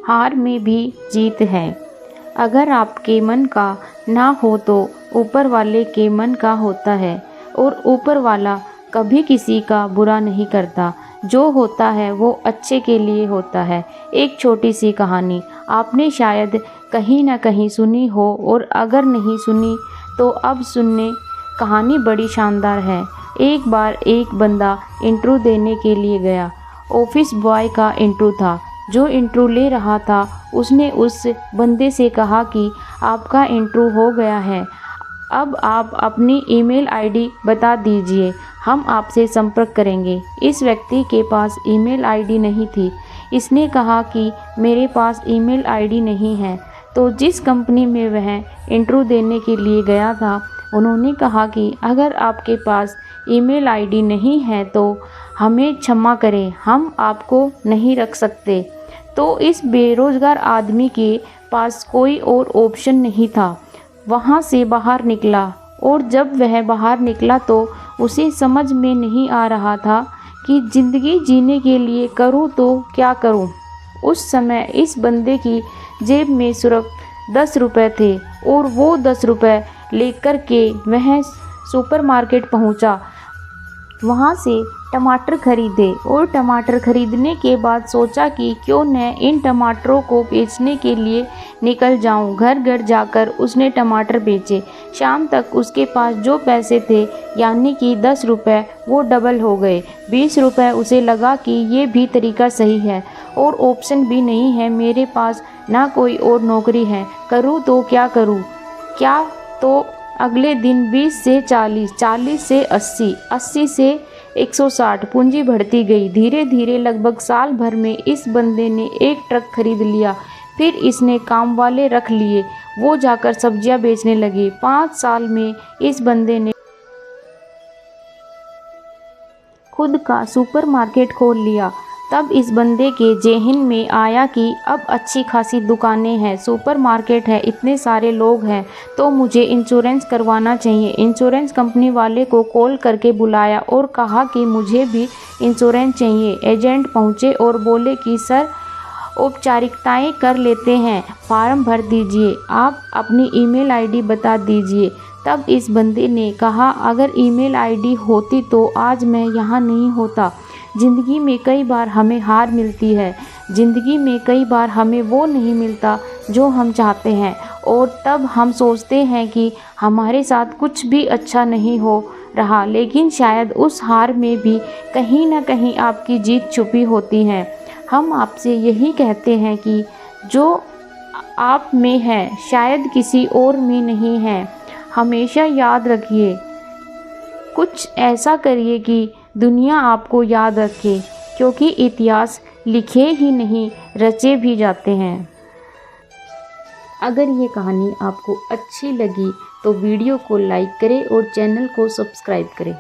हार में भी जीत है। अगर आपके मन का ना हो तो ऊपर वाले के मन का होता है, और ऊपर वाला कभी किसी का बुरा नहीं करता। जो होता है वो अच्छे के लिए होता है। एक छोटी सी कहानी आपने शायद कहीं ना कहीं सुनी हो, और अगर नहीं सुनी तो अब सुनने। कहानी बड़ी शानदार है। एक बार एक बंदा इंटरव्यू देने के लिए गया। ऑफिस बॉय का इंटरव्यू था। जो इंटरव्यू ले रहा था उसने उस बंदे से कहा कि आपका इंटरव्यू हो गया है, अब आप अपनी ईमेल आईडी बता दीजिए, हम आपसे संपर्क करेंगे। इस व्यक्ति के पास ईमेल आईडी नहीं थी। इसने कहा कि मेरे पास ईमेल आईडी नहीं है। तो जिस कंपनी में वह इंटरव्यू देने के लिए गया था उन्होंने कहा कि अगर आपके पास ईमेल आईडी नहीं है तो हमें क्षमा करें, हम आपको नहीं रख सकते। तो इस बेरोज़गार आदमी के पास कोई और ऑप्शन नहीं था, वहाँ से बाहर निकला। और जब वह बाहर निकला तो उसे समझ में नहीं आ रहा था कि ज़िंदगी जीने के लिए करूँ तो क्या करूँ। उस समय इस बंदे की जेब में सिर्फ 10 रुपये थे, और वो 10 रुपये लेकर के वह सुपरमार्केट पहुँचा। वहाँ से टमाटर खरीदे, और टमाटर खरीदने के बाद सोचा कि क्यों न इन टमाटरों को बेचने के लिए निकल जाऊं। घर घर जाकर उसने टमाटर बेचे। शाम तक उसके पास जो पैसे थे यानी कि 10 रुपये वो डबल हो गए। 20 रुपये उसे लगा कि ये भी तरीका सही है, और ऑप्शन भी नहीं है, मेरे पास ना कोई और नौकरी है, करूँ तो क्या करूँ। क्या तो अगले दिन 20 से 40, 40 से 80, 80 से 160 पूंजी बढ़ती गई। धीरे धीरे लगभग साल भर में इस बंदे ने एक ट्रक खरीद लिया। फिर इसने काम वाले रख लिए, वो जाकर सब्जियां बेचने लगे। 5 साल में इस बंदे ने खुद का सुपरमार्केट खोल लिया। तब इस बंदे के जेहन में आया कि अब अच्छी खासी दुकानें हैं, सुपरमार्केट है, इतने सारे लोग हैं, तो मुझे इंश्योरेंस करवाना चाहिए। इंश्योरेंस कंपनी वाले को कॉल करके बुलाया और कहा कि मुझे भी इंश्योरेंस चाहिए। एजेंट पहुंचे और बोले कि सर औपचारिकताएं कर लेते हैं, फॉर्म भर दीजिए, आप अपनी ईमेल आईडी बता दीजिए। तब इस बंदे ने कहा अगर ईमेल आईडी होती तो आज मैं यहाँ नहीं होता। ज़िंदगी में कई बार हमें हार मिलती है, ज़िंदगी में कई बार हमें वो नहीं मिलता जो हम चाहते हैं, और तब हम सोचते हैं कि हमारे साथ कुछ भी अच्छा नहीं हो रहा, लेकिन शायद उस हार में भी कहीं ना कहीं आपकी जीत छुपी होती है। हम आपसे यही कहते हैं कि जो आप में है शायद किसी और में नहीं है। हमेशा याद रखिए, कुछ ऐसा करिए कि दुनिया आपको याद रखे, क्योंकि इतिहास लिखे ही नहीं रचे भी जाते हैं। अगर ये कहानी आपको अच्छी लगी तो वीडियो को लाइक करें और चैनल को सब्सक्राइब करें।